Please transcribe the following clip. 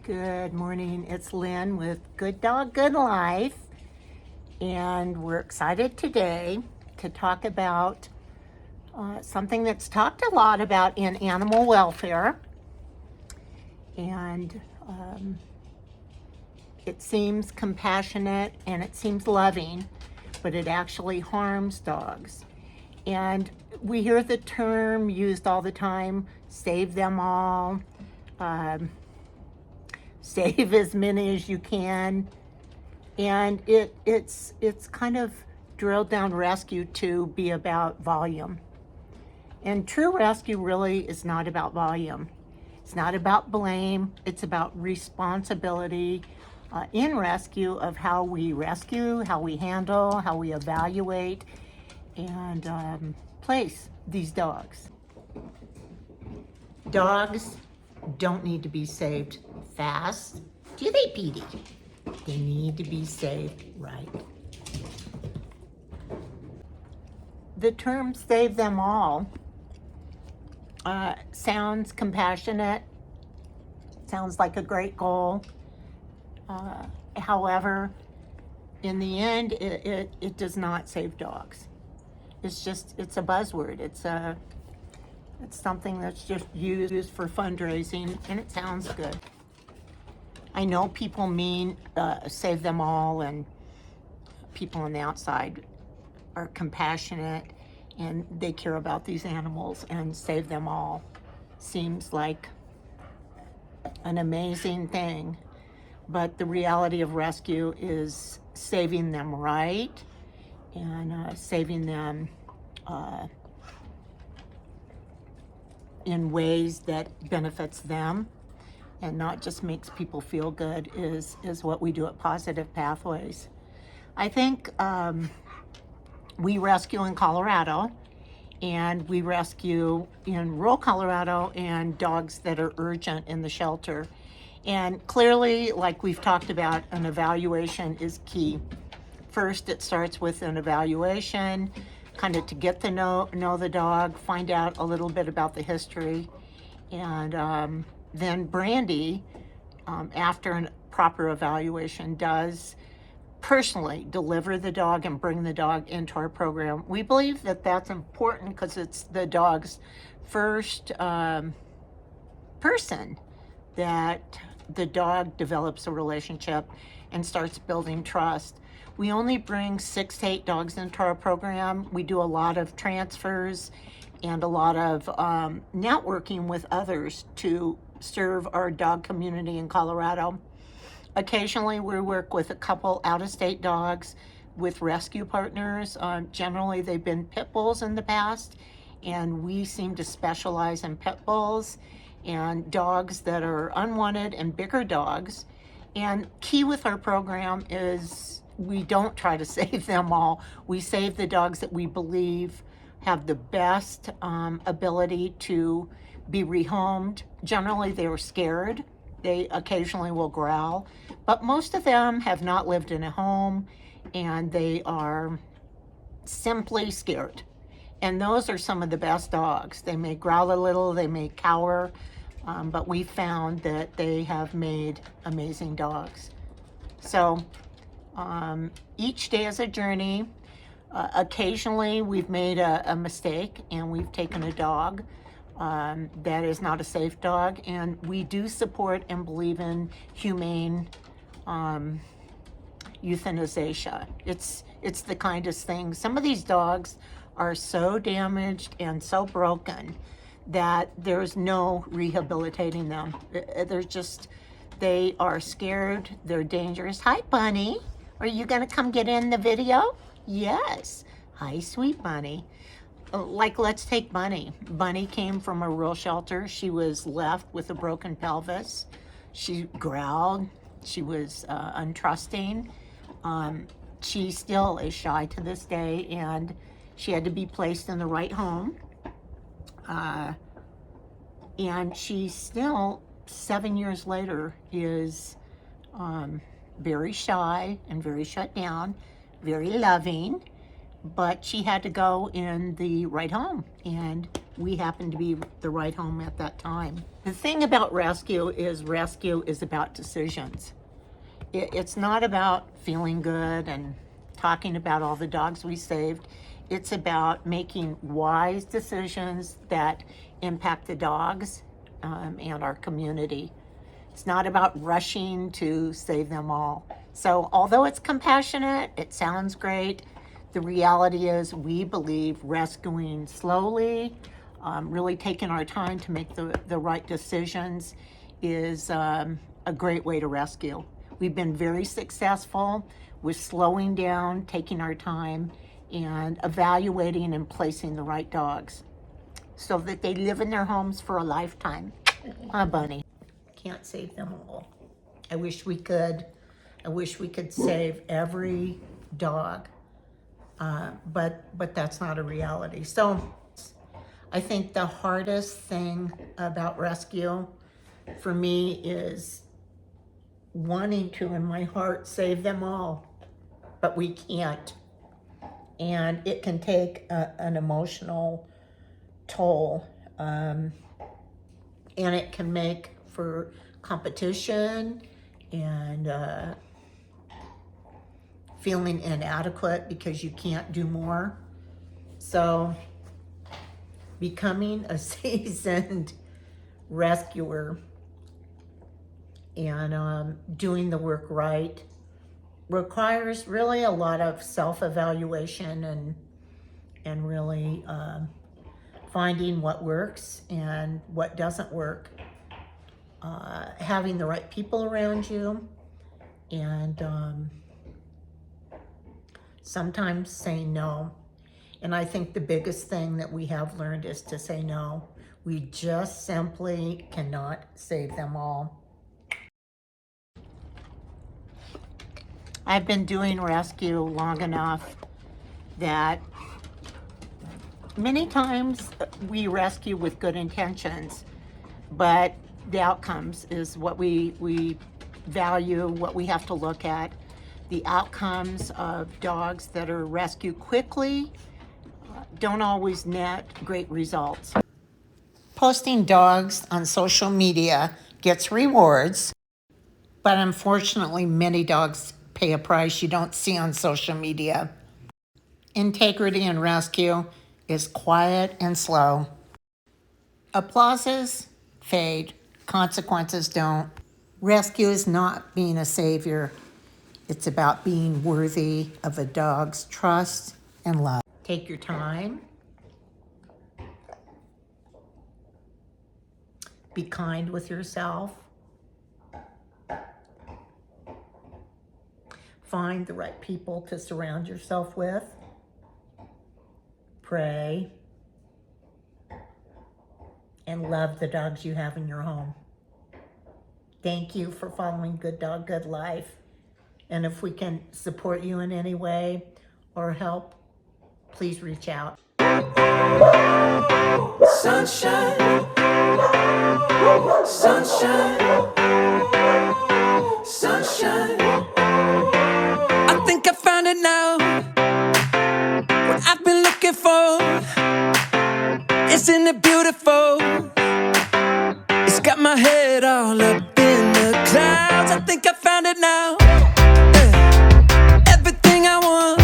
Good morning, it's Lynn with Good Dog, Good Life, and we're excited today to talk about something that's talked a lot about in animal welfare, and it seems compassionate and it seems loving, but it actually harms dogs. And we hear the term used all the time, save them all, save as many as you can, and it's kind of drilled down rescue to be about volume. And true rescue really is not about volume. It's not about blame. It's about responsibility in rescue of how we rescue, how we handle, how we evaluate, and place these dogs. Dogs don't need to be saved fast, do they, Petey? They need to be saved right. The term save them all sounds compassionate, sounds like a great goal. However, in the end, it does not save dogs. It's a buzzword. It's something that's just used for fundraising, and it sounds good. I know people mean save them all, and people on the outside are compassionate and they care about these animals, and save them all seems like an amazing thing. But the reality of rescue is saving them right, and saving them in ways that benefits them and not just makes people feel good is what we do at Positive Pathways. I think we rescue in Colorado, and we rescue in rural Colorado, and dogs that are urgent in the shelter. And clearly, like we've talked about, an evaluation is key. First, it starts with an evaluation, kind of to get to know the dog, find out a little bit about the history, and then Brandy, after a proper evaluation, does personally deliver the dog and bring the dog into our program. We believe that that's important because it's the dog's first person that the dog develops a relationship and starts building trust. We only bring 6 to 8 dogs into our program. We do a lot of transfers and a lot of networking with others to serve our dog community in Colorado. Occasionally, we work with a couple out-of-state dogs with rescue partners. Generally, they've been pit bulls in the past, and we seem to specialize in pit bulls and dogs that are unwanted and bigger dogs. And key with our program is we don't try to save them all. We save the dogs that we believe have the best ability to be rehomed. Generally, they're scared. They occasionally will growl, but most of them have not lived in a home, and they are simply scared. And those are some of the best dogs. They may growl a little, they may cower, but we found that they have made amazing dogs. So each day is a journey. Occasionally we've made a mistake and we've taken a dog that is not a safe dog, and we do support and believe in humane euthanization. It's the kindest thing. Some of these dogs are so damaged and so broken that there's no rehabilitating them. They are scared, they're dangerous. Hi, Bunny. Are you gonna come get in the video? Yes. Hi, sweet Bunny. Like, let's take Bunny. Bunny came from a rural shelter. She was left with a broken pelvis. She growled. She was untrusting. She still is shy to this day, and she had to be placed in the right home. And she still, 7 years later, is very shy and very shut down, very loving, but she had to go in the right home, and we happened to be the right home at that time. The thing about rescue is about decisions. It's not about feeling good and talking about all the dogs we saved. It's about making wise decisions that impact the dogs and our community. It's not about rushing to save them all. So although it's compassionate, it sounds great, the reality is we believe rescuing slowly, really taking our time to make the right decisions is a great way to rescue. We've been very successful with slowing down, taking our time, and evaluating and placing the right dogs so that they live in their homes for a lifetime. Huh, Bunny? Can't save them all. I wish we could. I wish we could save every dog, but that's not a reality. So I think the hardest thing about rescue for me is wanting to, in my heart, save them all, but we can't. And it can take an emotional toll, and it can make for competition and feeling inadequate because you can't do more. So becoming a seasoned rescuer and doing the work right requires really a lot of self-evaluation and really finding what works and what doesn't work, having the right people around you, and sometimes saying no. And I think the biggest thing that we have learned is to say no. We just simply cannot save them all. I've been doing rescue long enough that many times we rescue with good intentions, but the outcomes is what we value, what we have to look at. The outcomes of dogs that are rescued quickly don't always net great results. Posting dogs on social media gets rewards, but unfortunately many dogs pay a price you don't see on social media. Integrity in rescue is quiet and slow. Applauses fade, consequences don't. Rescue is not being a savior. It's about being worthy of a dog's trust and love. Take your time. Be kind with yourself. Find the right people to surround yourself with. Pray. And love the dogs you have in your home. Thank you for following Good Dog, Good Life. And if we can support you in any way or help, please reach out. Sunshine, sunshine, sunshine. I think I found it now. What I've been looking for. Isn't it beautiful? It's got my head all up